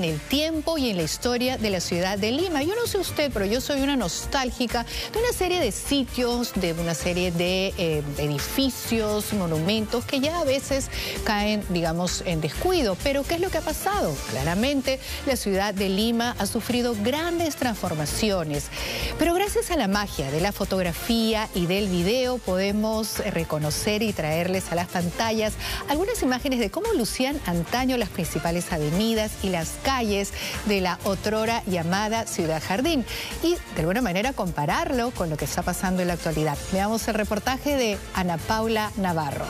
en el tiempo y en la historia de la ciudad de Lima. Yo no sé usted, pero yo soy una nostálgica de una serie de sitios, de una serie de edificios, monumentos que ya a veces caen, digamos, en descuido. Pero ¿qué es lo que ha pasado? Claramente, la ciudad de Lima ha sufrido grandes transformaciones. Pero gracias a la magia de la fotografía y del video podemos reconocer y traerles a las pantallas algunas imágenes de cómo lucían antaño las principales avenidas y las calles de la otrora llamada Ciudad Jardín y de alguna manera compararlo con lo que está pasando en la actualidad. Veamos el reportaje de Ana Paula Navarro.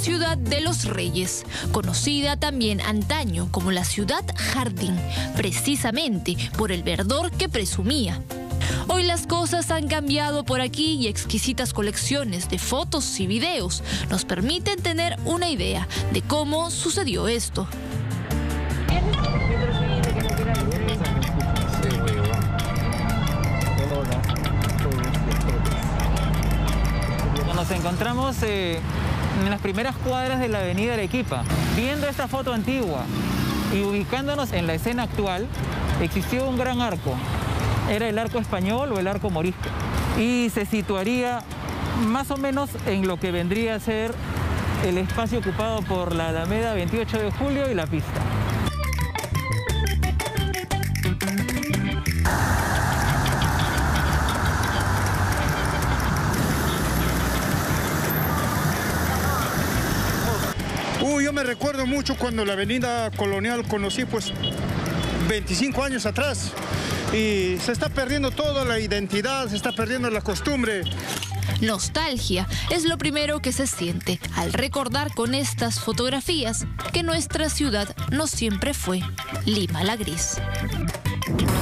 Ciudad de los Reyes, conocida también antaño como la Ciudad Jardín, precisamente por el verdor que presumía. Hoy las cosas han cambiado por aquí y exquisitas colecciones de fotos y videos nos permiten tener una idea de cómo sucedió esto. Nos encontramos en las primeras cuadras de la avenida Arequipa. Viendo esta foto antigua y ubicándonos en la escena actual, existió un gran arco. Era el arco español o el arco morisco. Y se situaría más o menos en lo que vendría a ser el espacio ocupado por la Alameda 28 de Julio y la pista. Yo me recuerdo mucho cuando la avenida Colonial conocí, pues 25 años atrás, y se está perdiendo toda la identidad, se está perdiendo la costumbre. Nostalgia es lo primero que se siente al recordar con estas fotografías que nuestra ciudad no siempre fue Lima la gris.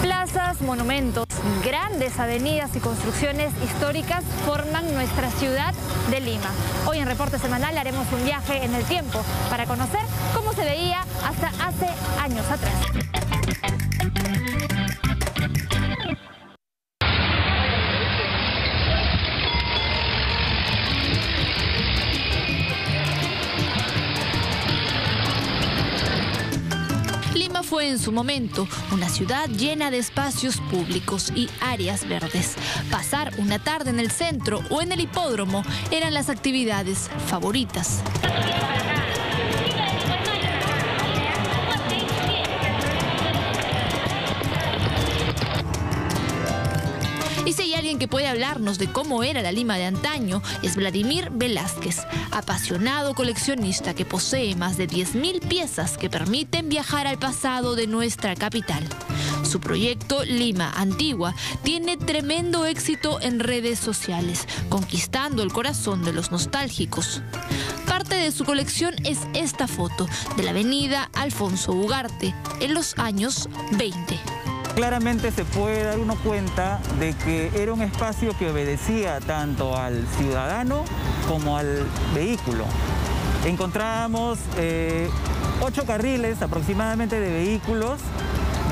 Plazas, monumentos, grandes avenidas y construcciones históricas forman nuestra ciudad de Lima. Hoy en Reporte Semanal haremos un viaje en el tiempo para conocer cómo se veía hasta hace años atrás. Fue en su momento una ciudad llena de espacios públicos y áreas verdes. Pasar una tarde en el centro o en el hipódromo eran las actividades favoritas. Y si hay alguien que puede hablarnos de cómo era la Lima de antaño, es Vladimir Velázquez, apasionado coleccionista que posee más de 10.000 piezas que permiten viajar al pasado de nuestra capital. Su proyecto Lima Antigua tiene tremendo éxito en redes sociales, conquistando el corazón de los nostálgicos. Parte de su colección es esta foto de la avenida Alfonso Ugarte en los años 20. Claramente se puede dar uno cuenta de que era un espacio que obedecía tanto al ciudadano como al vehículo. Encontrábamos 8 carriles aproximadamente de vehículos,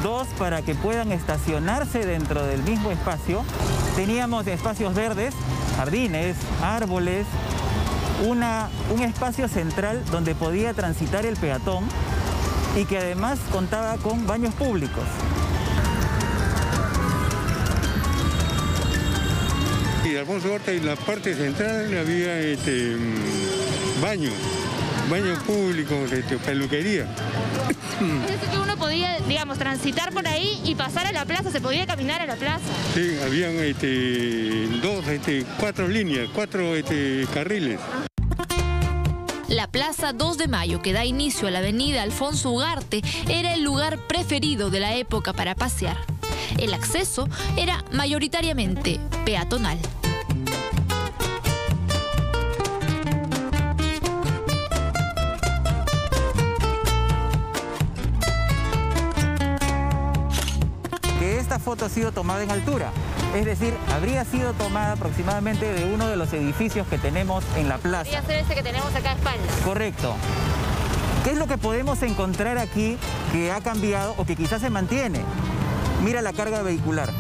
2 para que puedan estacionarse dentro del mismo espacio. Teníamos espacios verdes, jardines, árboles, un espacio central donde podía transitar el peatón y que además contaba con baños públicos. Y Alfonso Ugarte, en la parte central había baño público, peluquería. Es decir, que uno podía, digamos, transitar por ahí y pasar a la plaza, se podía caminar a la plaza. Sí, habían 4 líneas, 4 carriles. La Plaza 2 de Mayo, que da inicio a la avenida Alfonso Ugarte, era el lugar preferido de la época para pasear. El acceso era mayoritariamente peatonal. esta foto ha sido tomada en altura. Es decir, habría sido tomada aproximadamente de uno de los edificios que tenemos en la plaza. Podría ser ese que tenemos acá a espaldas. Correcto. ¿Qué es lo que podemos encontrar aquí que ha cambiado o que quizás se mantiene? Mira la carga vehicular.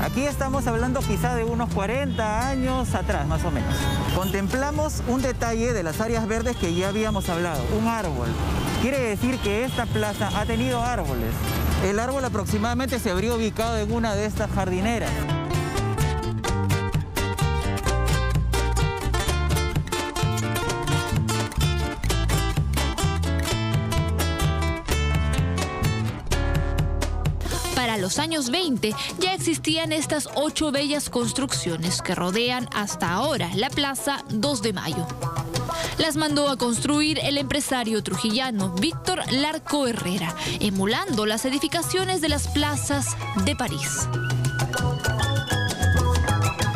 Aquí estamos hablando quizá de unos 40 años atrás, más o menos. Contemplamos un detalle de las áreas verdes que ya habíamos hablado, un árbol. Quiere decir que esta plaza ha tenido árboles. El árbol aproximadamente se habría ubicado en una de estas jardineras. Para los años 20 ya existían estas 8 bellas construcciones que rodean hasta ahora la Plaza 2 de Mayo. Las mandó a construir el empresario trujillano Víctor Larco Herrera, emulando las edificaciones de las plazas de París.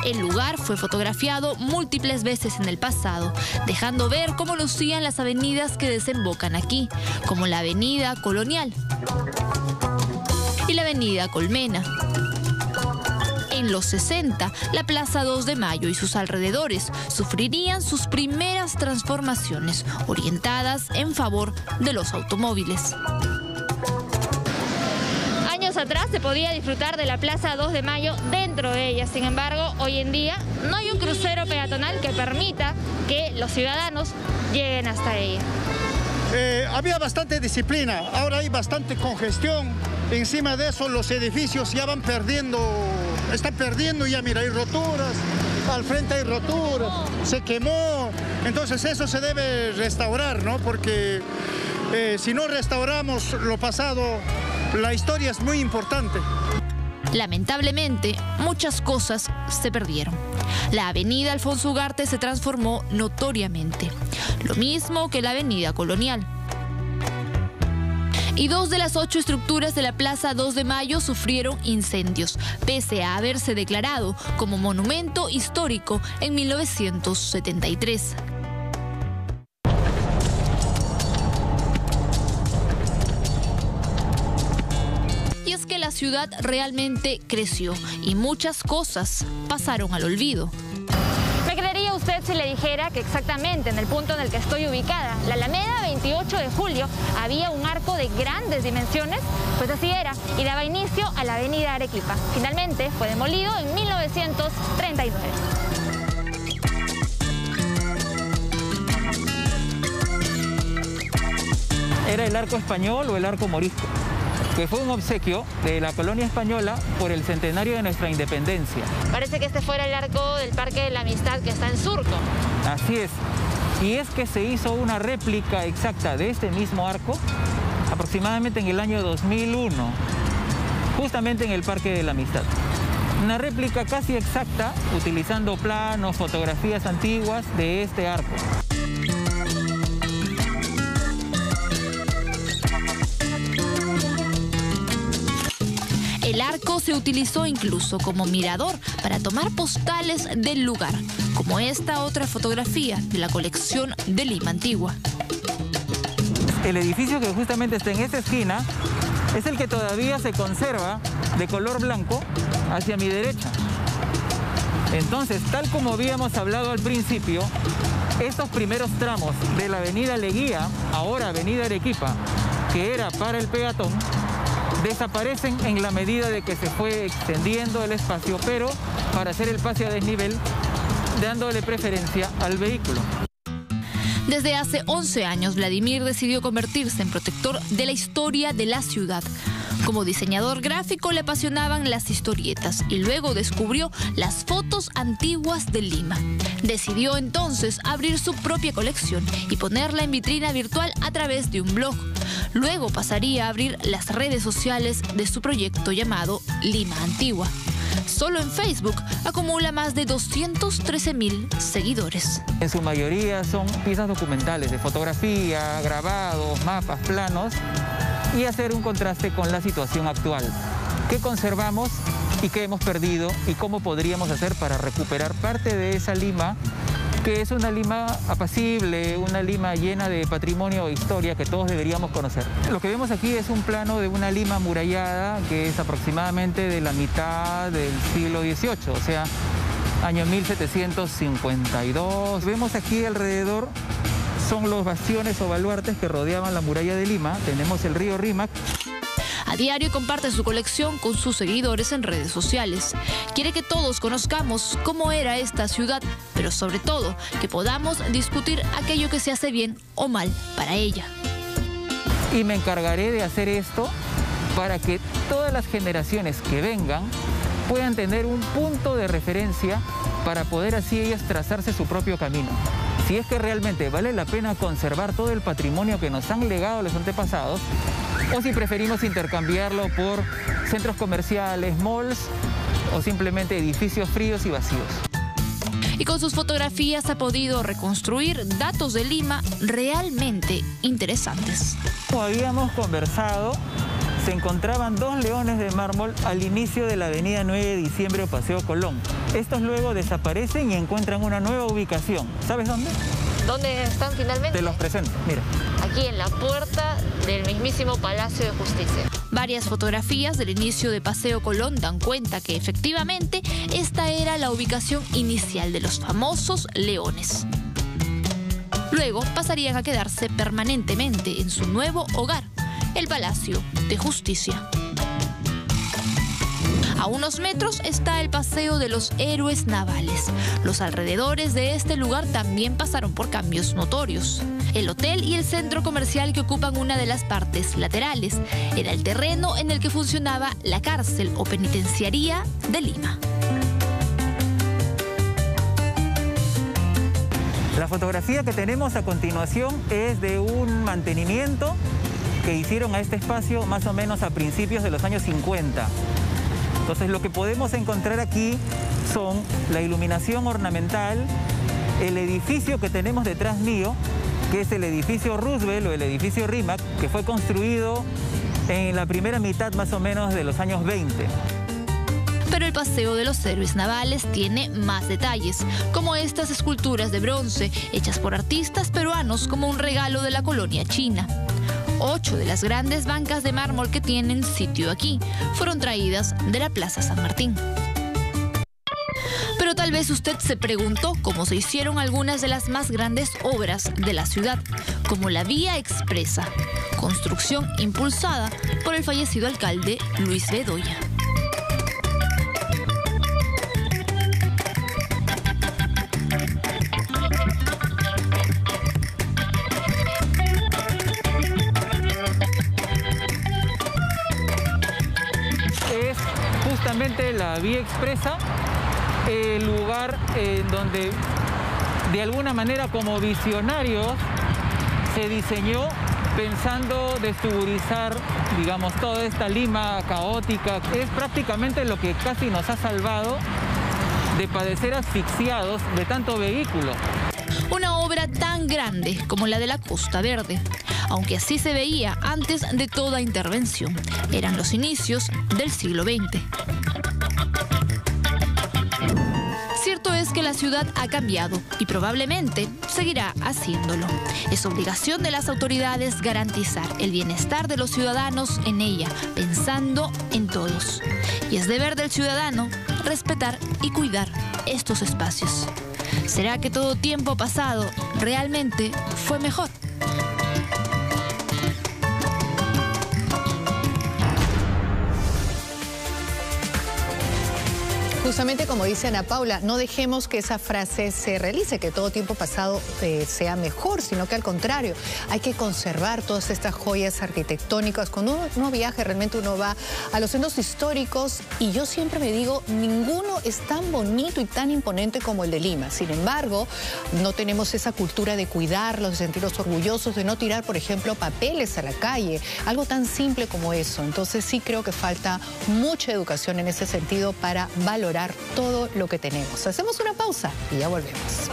El lugar fue fotografiado múltiples veces en el pasado, dejando ver cómo lucían las avenidas que desembocan aquí, como la Avenida Colonial y la Avenida Colmena. En los 60, la Plaza 2 de Mayo y sus alrededores sufrirían sus primeras transformaciones, orientadas en favor de los automóviles. Años atrás se podía disfrutar de la Plaza 2 de Mayo dentro de ella. Sin embargo, hoy en día no hay un crucero peatonal que permita que los ciudadanos lleguen hasta ella. Había bastante disciplina, ahora hay bastante congestión. Encima de eso los edificios ya van perdiendo, están perdiendo ya, mira, hay roturas, al frente hay roturas, se quemó. Entonces eso se debe restaurar, ¿no? Porque si no restauramos lo pasado, la historia es muy importante. Lamentablemente, muchas cosas se perdieron. La avenida Alfonso Ugarte se transformó notoriamente, lo mismo que la avenida Colonial. Y 2 de las 8 estructuras de la Plaza 2 de Mayo sufrieron incendios, pese a haberse declarado como monumento histórico en 1973. Y es que la ciudad realmente creció y muchas cosas pasaron al olvido. ¿Me creería usted si le dijera que exactamente en el punto en el que estoy ubicada, la Alameda 28 de Julio, había un arco de grandes dimensiones? Pues así era, y daba inicio a la avenida Arequipa. Finalmente fue demolido en 1939. Era el arco español o el arco morisco, que fue un obsequio de la colonia española por el centenario de nuestra independencia. Parece que este fuera el arco del Parque de la Amistad que está en Surco. Así es. Y es que se hizo una réplica exacta de este mismo arco aproximadamente en el año 2001, justamente en el Parque de la Amistad. Una réplica casi exacta, utilizando planos, fotografías antiguas de este arco. El arco se utilizó incluso como mirador para tomar postales del lugar, como esta otra fotografía de la colección de Lima Antigua. El edificio que justamente está en esta esquina es el que todavía se conserva de color blanco hacia mi derecha. Entonces, tal como habíamos hablado al principio, estos primeros tramos de la avenida Leguía, ahora avenida Arequipa, que era para el peatón, desaparecen en la medida de que se fue extendiendo el espacio, pero para hacer el pase a desnivel, dándole preferencia al vehículo. Desde hace 11 años, Vladimir decidió convertirse en protector de la historia de la ciudad. Como diseñador gráfico le apasionaban las historietas y luego descubrió las fotos antiguas de Lima. Decidió entonces abrir su propia colección y ponerla en vitrina virtual a través de un blog. Luego pasaría a abrir las redes sociales de su proyecto llamado Lima Antigua. Solo en Facebook acumula más de 213.000 seguidores. En su mayoría son piezas documentales de fotografía, grabados, mapas, planos, y hacer un contraste con la situación actual. ¿Qué conservamos y qué hemos perdido y cómo podríamos hacer para recuperar parte de esa Lima que es una Lima apacible, una Lima llena de patrimonio e historia que todos deberíamos conocer. Lo que vemos aquí es un plano de una Lima amurallada que es aproximadamente de la mitad del siglo XVIII, o sea, año 1752. Vemos aquí alrededor son los bastiones o baluartes que rodeaban la muralla de Lima. Tenemos el río Rímac. A diario comparte su colección con sus seguidores en redes sociales. Quiere que todos conozcamos cómo era esta ciudad, pero sobre todo que podamos discutir aquello que se hace bien o mal para ella. Y me encargaré de hacer esto para que todas las generaciones que vengan puedan tener un punto de referencia para poder así ellas trazarse su propio camino. Si es que realmente vale la pena conservar todo el patrimonio que nos han legado los antepasados, o si preferimos intercambiarlo por centros comerciales, malls o simplemente edificios fríos y vacíos. Y con sus fotografías ha podido reconstruir datos de Lima realmente interesantes. Como habíamos conversado, se encontraban 2 leones de mármol al inicio de la avenida 9 de diciembre o Paseo Colón. Estos luego desaparecen y encuentran una nueva ubicación. ¿Sabes dónde? ¿Dónde están finalmente? Te los presento, mira. Aquí en la puerta del mismísimo Palacio de Justicia. Varias fotografías del inicio de Paseo Colón dan cuenta que efectivamente esta era la ubicación inicial de los famosos leones. Luego pasarían a quedarse permanentemente en su nuevo hogar, el Palacio de Justicia. A unos metros está el Paseo de los Héroes Navales. Los alrededores de este lugar también pasaron por cambios notorios. El hotel y el centro comercial que ocupan una de las partes laterales era el terreno en el que funcionaba la cárcel o penitenciaría de Lima. La fotografía que tenemos a continuación es de un mantenimiento que hicieron a este espacio más o menos a principios de los años 50. Entonces lo que podemos encontrar aquí son la iluminación ornamental, el edificio que tenemos detrás mío, que es el edificio Roosevelt o el edificio Rímac, que fue construido en la primera mitad más o menos de los años 20. Pero el Paseo de los Héroes Navales tiene más detalles, como estas esculturas de bronce hechas por artistas peruanos como un regalo de la colonia china. 8 de las grandes bancas de mármol que tienen sitio aquí fueron traídas de la Plaza San Martín. Pero tal vez usted se preguntó cómo se hicieron algunas de las más grandes obras de la ciudad, como la Vía Expresa, construcción impulsada por el fallecido alcalde Luis Bedoya. Justamente la Vía Expresa, el lugar donde de alguna manera como visionarios se diseñó pensando desfugurizar, digamos, toda esta Lima caótica. Es prácticamente lo que casi nos ha salvado de padecer asfixiados de tanto vehículo. Una obra tan grande como la de la Costa Verde, aunque así se veía antes de toda intervención. Eran los inicios del siglo XX. Cierto es que la ciudad ha cambiado y probablemente seguirá haciéndolo. Es obligación de las autoridades garantizar el bienestar de los ciudadanos en ella, pensando en todos. Y es deber del ciudadano respetar y cuidar estos espacios. ¿Será que todo tiempo pasado realmente fue mejor? Justamente como dice Ana Paula, no dejemos que esa frase se realice, que todo tiempo pasado sea mejor, sino que al contrario, hay que conservar todas estas joyas arquitectónicas. Cuando uno viaja, realmente uno va a los centros históricos y yo siempre me digo, ninguno es tan bonito y tan imponente como el de Lima. Sin embargo, no tenemos esa cultura de cuidarlos, de sentirnos orgullosos, de no tirar, por ejemplo, papeles a la calle, algo tan simple como eso. Entonces sí creo que falta mucha educación en ese sentido para valorar todo lo que tenemos. Hacemos una pausa y ya volvemos.